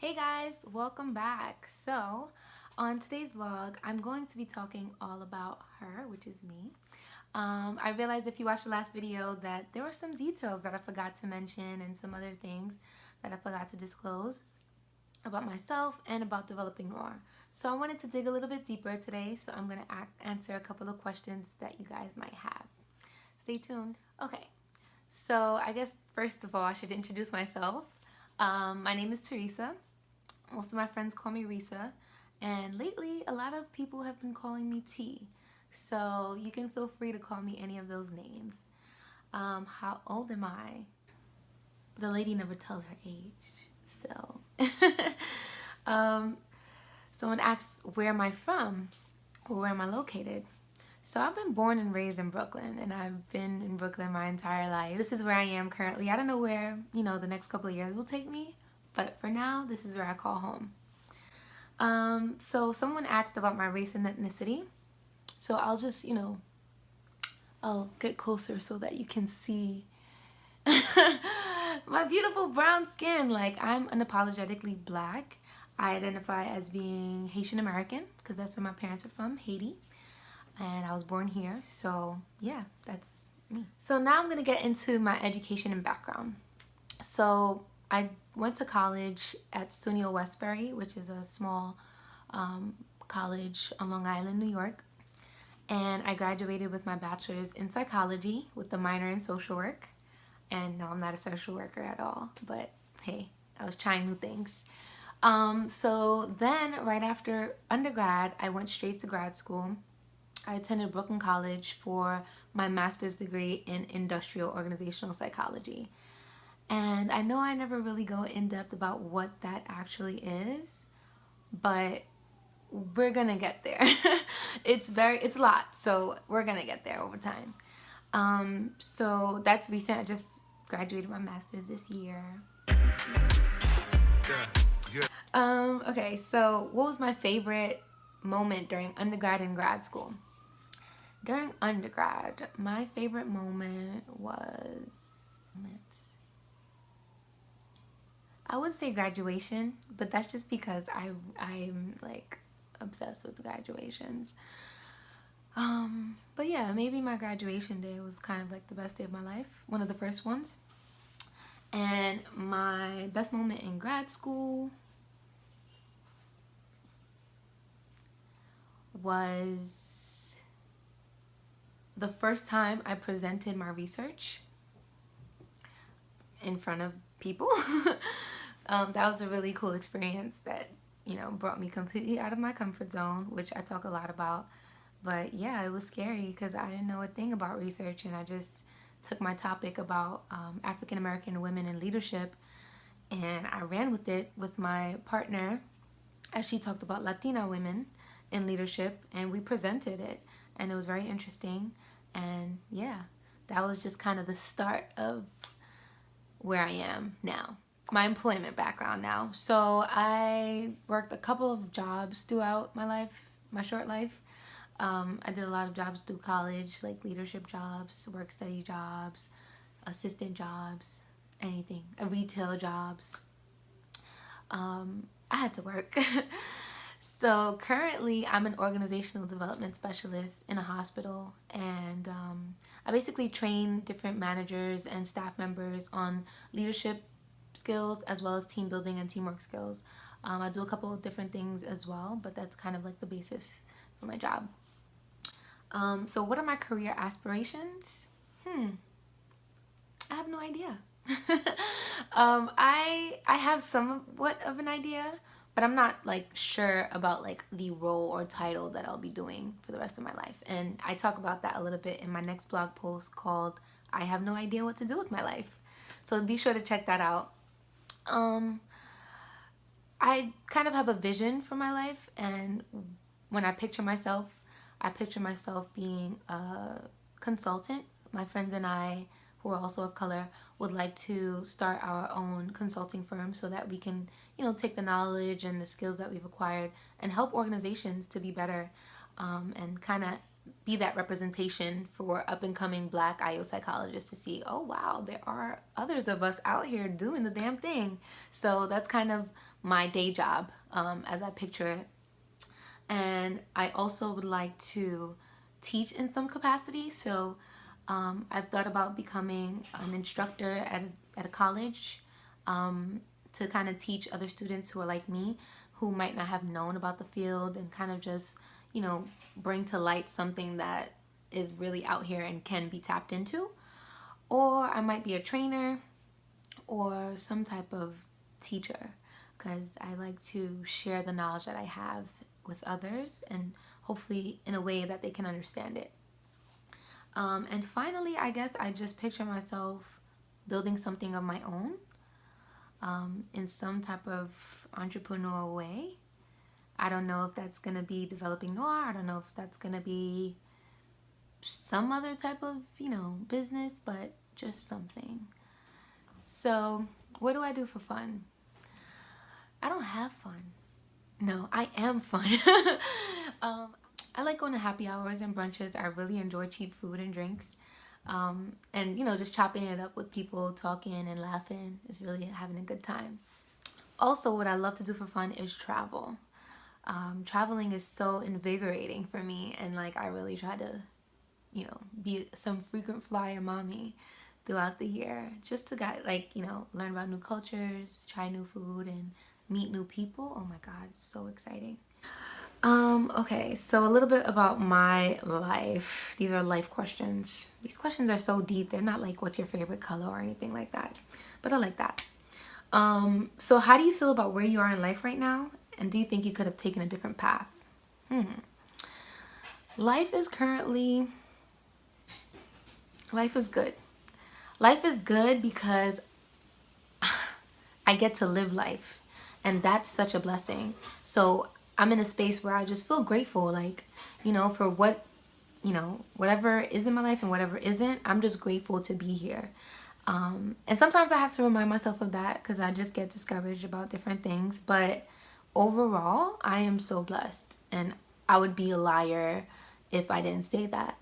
Hey guys, welcome back. So, on today's vlog, I'm going to be talking all about her, which is me. I realized if you watched the last video that there were some details that I forgot to mention and some other things that I forgot to disclose about myself and about developing Noire. So I wanted to dig a little bit deeper today, so I'm going to answer a couple of questions that you guys might have. Stay tuned. Okay, so I guess first of all, I should introduce myself. My name is Teresa. Most of my friends call me Risa, and lately a lot of people have been calling me T. So you can feel free to call me any of those names. How old am I? The lady never tells her age. So someone asks, where am I from? Or where am I located? So I've been born and raised in Brooklyn, and I've been in Brooklyn my entire life. This is where I am currently. I don't know where, the next couple of years will take me, but for now, this is where I call home. So someone asked about my race and ethnicity. So I'll just, I'll get closer so that you can see my beautiful brown skin. Like, I'm unapologetically black. I identify as being Haitian American because that's where my parents are from, Haiti. And I was born here, so yeah, that's me. So now I'm going to get into my education and background. So I went to college at SUNY Westbury, which is a small college on Long Island, New York. And I graduated with my bachelor's in psychology with a minor in social work. And no, I'm not a social worker at all, but hey, I was trying new things. So then right after undergrad, I went straight to grad school. I attended Brooklyn College for my master's degree in industrial organizational psychology. And I know I never really go in depth about what that actually is, but we're gonna get there. It's a lot, so we're gonna get there over time. So that's recent. I just graduated my master's this year. Okay, so what was my favorite moment during undergrad and grad school? During undergrad, my favorite moment was, I would say graduation, but that's just because I'm like obsessed with graduations. But yeah, maybe my graduation day was kind of like the best day of my life, one of the first ones. And my best moment in grad school was the first time I presented my research in front of people. That was a really cool experience that, brought me completely out of my comfort zone, which I talk a lot about. But yeah, it was scary because I didn't know a thing about research, and I just took my topic about African American women in leadership, and I ran with it with my partner as she talked about Latina women in leadership, and we presented it, and it was very interesting. And yeah, that was just kind of the start of where I am now. My employment background now. So I worked a couple of jobs throughout my life, my short life. I did a lot of jobs through college, like leadership jobs, work study jobs, assistant jobs, anything, retail jobs. I had to work. So currently I'm an organizational development specialist in a hospital, and I basically train different managers and staff members on leadership skills as well as team building and teamwork skills. I do a couple of different things as well, but that's kind of like the basis for my job. So what are my career aspirations? I have no idea. I have somewhat of an idea, but I'm not like sure about like the role or title that I'll be doing for the rest of my life. And I talk about that a little bit in my next blog post called I Have No Idea What to Do with My Life. So be sure to check that out. I kind of have a vision for my life, and when I picture myself being a consultant. My friends and I, who are also of color, would like to start our own consulting firm so that we can, take the knowledge and the skills that we've acquired and help organizations to be better, and kind of be that representation for up and coming Black IO psychologists to see, oh wow, there are others of us out here doing the damn thing. So that's kind of my day job, as I picture it. And I also would like to teach in some capacity. So I've thought about becoming an instructor at a college, to kind of teach other students who are like me, who might not have known about the field, and kind of just, bring to light something that is really out here and can be tapped into. Or I might be a trainer or some type of teacher, because I like to share the knowledge that I have with others, and hopefully in a way that they can understand it. And finally, I guess I just picture myself building something of my own, in some type of entrepreneurial way. I don't know if that's going to be developing Noire. I don't know if that's going to be some other type of, business, but just something. So, what do I do for fun? I don't have fun. No, I am fun. I like going to happy hours and brunches. I really enjoy cheap food and drinks. And, just chopping it up with people, talking and laughing is really having a good time. Also, what I love to do for fun is travel. Traveling is so invigorating for me, and like I really try to, be some frequent flyer mommy throughout the year, just to learn about new cultures, try new food, and meet new people. Oh my God, it's so exciting. Okay, so a little bit about my life. These are life questions. These questions are so deep. They're not like, what's your favorite color or anything like that, but I like that. So how do you feel about where you are in life right now? And do you think you could have taken a different path? Life is good. Life is good because I get to live life, and that's such a blessing. So I'm in a space where I just feel grateful, like, for whatever is in my life and whatever isn't, I'm just grateful to be here. And sometimes I have to remind myself of that because I just get discouraged about different things. But overall, I am so blessed, and I would be a liar if I didn't say that.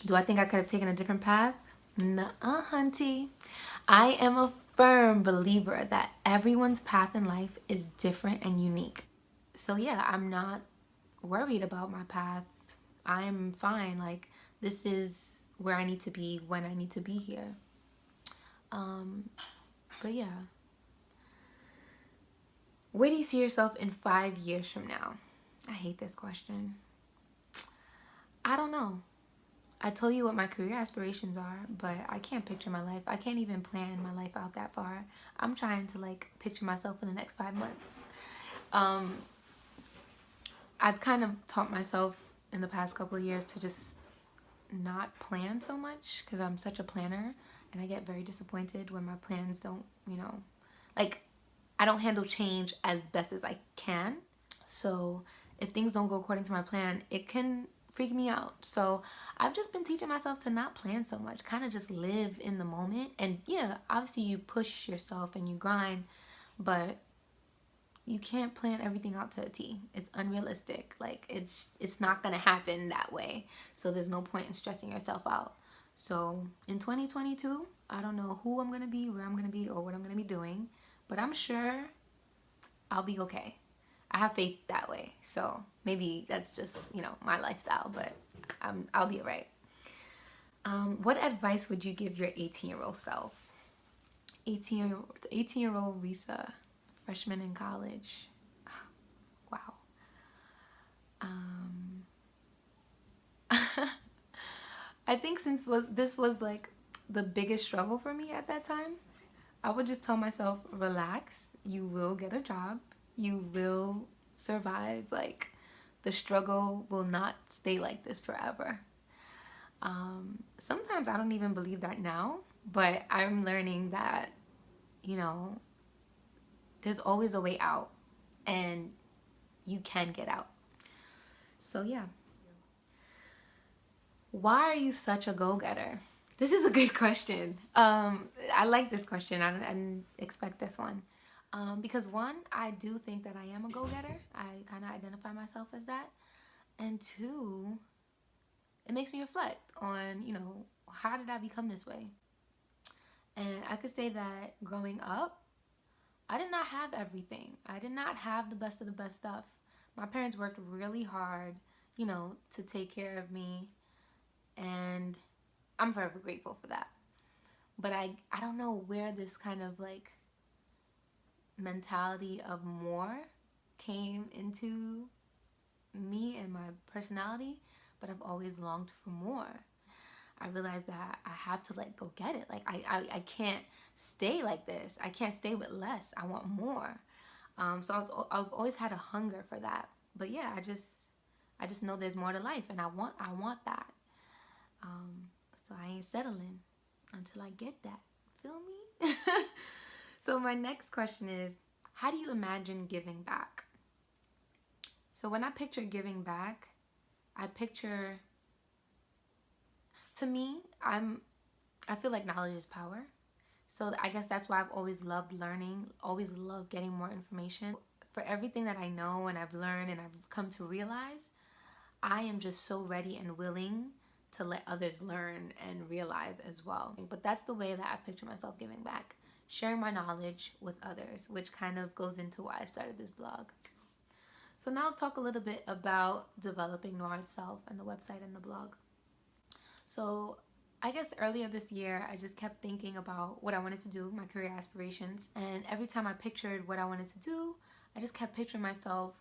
Do I think I could have taken a different path? Nuh-uh, hunty. I am a firm believer that everyone's path in life is different and unique. So yeah, I'm not worried about my path. I'm fine. Like, this is where I need to be when I need to be here. But yeah. Where do you see yourself in 5 years from now? I hate this question. I don't know. I told you what my career aspirations are, but I can't picture my life. I can't even plan my life out that far. I'm trying to picture myself in the next 5 months. I've kind of taught myself in the past couple of years to just not plan so much, because I'm such a planner, and I get very disappointed when my plans don't, I don't handle change as best as I can. So if things don't go according to my plan, it can freak me out. So I've just been teaching myself to not plan so much, kind of just live in the moment. And yeah, obviously you push yourself and you grind, but you can't plan everything out to a T. It's unrealistic. It's not gonna happen that way. So there's no point in stressing yourself out. So in 2022, I don't know who I'm gonna be, where I'm gonna be, or what I'm gonna be doing, but I'm sure I'll be okay. I have faith that way. So maybe that's just, my lifestyle, but I'll be all right. What advice would you give your 18-year-old self? 18-year-old Risa, freshman in college. Wow. I think since this was the biggest struggle for me at that time, I would just tell myself, relax, you will get a job, you will survive, the struggle will not stay like this forever. Sometimes I don't even believe that now, but I'm learning that, there's always a way out, and you can get out. So yeah. Why are you such a go-getter? This is a good question. I like this question. I didn't expect this one. Because one, I do think that I am a go-getter. I kind of identify myself as that. And two, it makes me reflect on, how did I become this way? And I could say that growing up, I did not have everything. I did not have the best of the best stuff. My parents worked really hard, to take care of me, and I'm forever grateful for that. But I don't know where this kind of like mentality of more came into me and my personality, but I've always longed for more. I realized that I have to like go get it. Like I can't stay like this. I can't stay with less. I want more. I've always had a hunger for that. But yeah, I just know there's more to life, and I want that. So I ain't settling until I get that. Feel me? So my next question is, how do you imagine giving back? So when I picture giving back, I picture, to me, I feel like knowledge is power. So I guess that's why I've always loved learning, always loved getting more information. For everything that I know and I've learned and I've come to realize, I am just so ready and willing to let others learn and realize as well. But that's the way that I picture myself giving back, sharing my knowledge with others, which kind of goes into why I started this blog. So now I'll talk a little bit about developing Noire itself and the website and the blog. So I guess earlier this year, I just kept thinking about what I wanted to do, my career aspirations. And every time I pictured what I wanted to do, I just kept picturing myself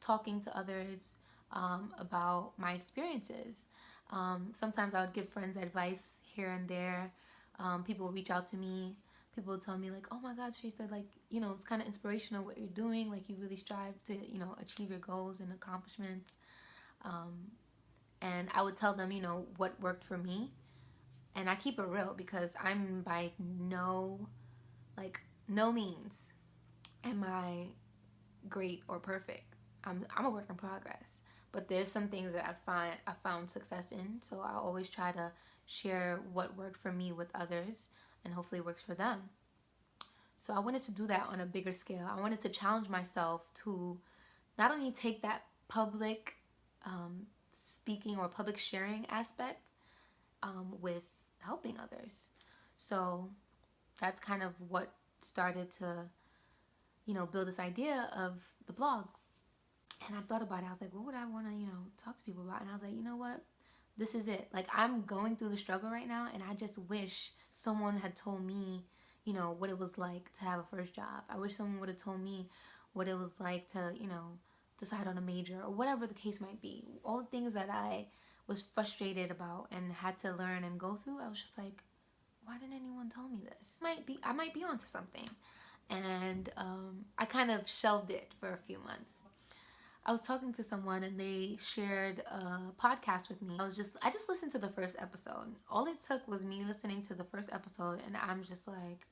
talking to others about my experiences. Sometimes I would give friends advice here and there. People would reach out to me. People would tell me like, oh my God, Teresa, like, it's kind of inspirational what you're doing. Like, you really strive to, achieve your goals and accomplishments. And I would tell them, what worked for me. And I keep it real because I'm by no means am I great or perfect. I'm a work in progress. But there's some things that I found success in. So I always try to share what worked for me with others, and hopefully it works for them. So I wanted to do that on a bigger scale. I wanted to challenge myself to not only take that public speaking or public sharing aspect with helping others. So that's kind of what started to, build this idea of the blog. And I thought about it. I was like, what would I want to, talk to people about? And I was like, you know what? This is it. Like, I'm going through the struggle right now, and I just wish someone had told me, what it was like to have a first job. I wish someone would have told me what it was like to, decide on a major or whatever the case might be. All the things that I was frustrated about and had to learn and go through, I was just like, why didn't anyone tell me this? I might be onto something. And I kind of shelved it for a few months. I was talking to someone and they shared a podcast with me. I just listened to the first episode. All it took was me listening to the first episode, and I'm just like,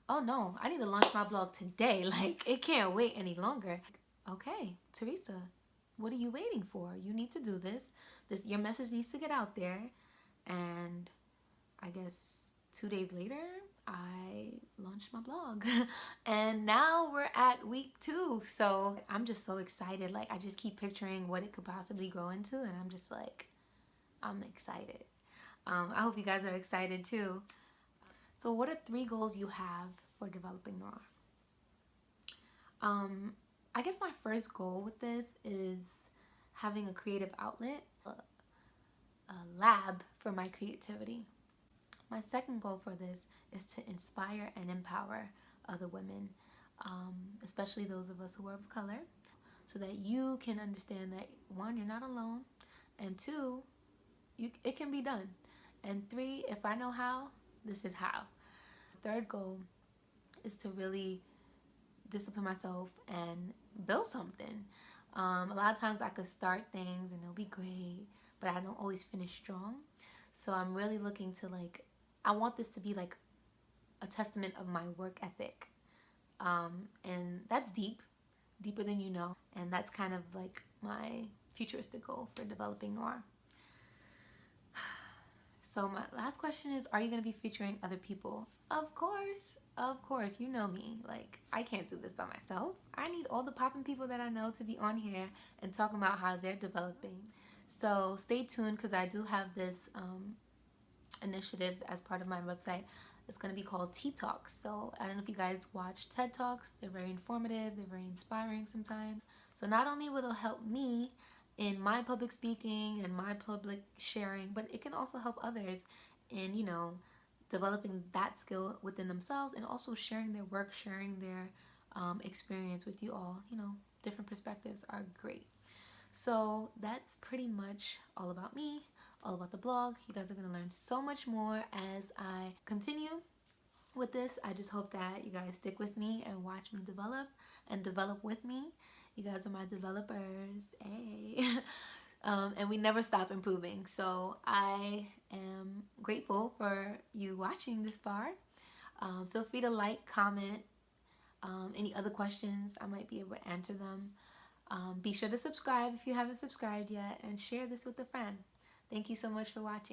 oh no, I need to launch my blog today. Like, it can't wait any longer. Okay, Teresa, what are you waiting for? You need to do this. Your message needs to get out there. And I guess 2 days later, I launched my blog. And now we're at week 2. So I'm just so excited. Like, I just keep picturing what it could possibly grow into. And I'm just like, I'm excited. I hope you guys are excited too. So what are 3 goals you have for developing Noire? I guess my first goal with this is having a creative outlet, a lab for my creativity. My second goal for this is to inspire and empower other women, especially those of us who are of color, so that you can understand that 1, you're not alone, and 2, it can be done, and 3, if I know how, this is how. Third goal is to really discipline myself and build something. A lot of times I could start things and they'll be great, but I don't always finish strong. So I'm really looking to I want this to be like a testament of my work ethic. And that's deeper than you know. And that's kind of like my futuristic goal for developing Noire. So my last question is, are you going to be featuring other people? Of course. Of course. You know me. Like, I can't do this by myself. I need all the popping people that I know to be on here and talking about how they're developing. So stay tuned because I do have this initiative as part of my website. It's going to be called Tea Talks. So I don't know if you guys watch TED Talks. They're very informative. They're very inspiring sometimes. So not only will it help me in my public speaking and my public sharing, but it can also help others in, developing that skill within themselves and also sharing their work, sharing their experience with you all. Different perspectives are great. So that's pretty much all about me, all about the blog. You guys are going to learn so much more as I continue with this. I just hope that you guys stick with me and watch me develop and develop with me. You guys are my developers. Hey. And we never stop improving. So I am grateful for you watching this far. Feel free to like, comment, any other questions. I might be able to answer them. Be sure to subscribe if you haven't subscribed yet and share this with a friend. Thank you so much for watching.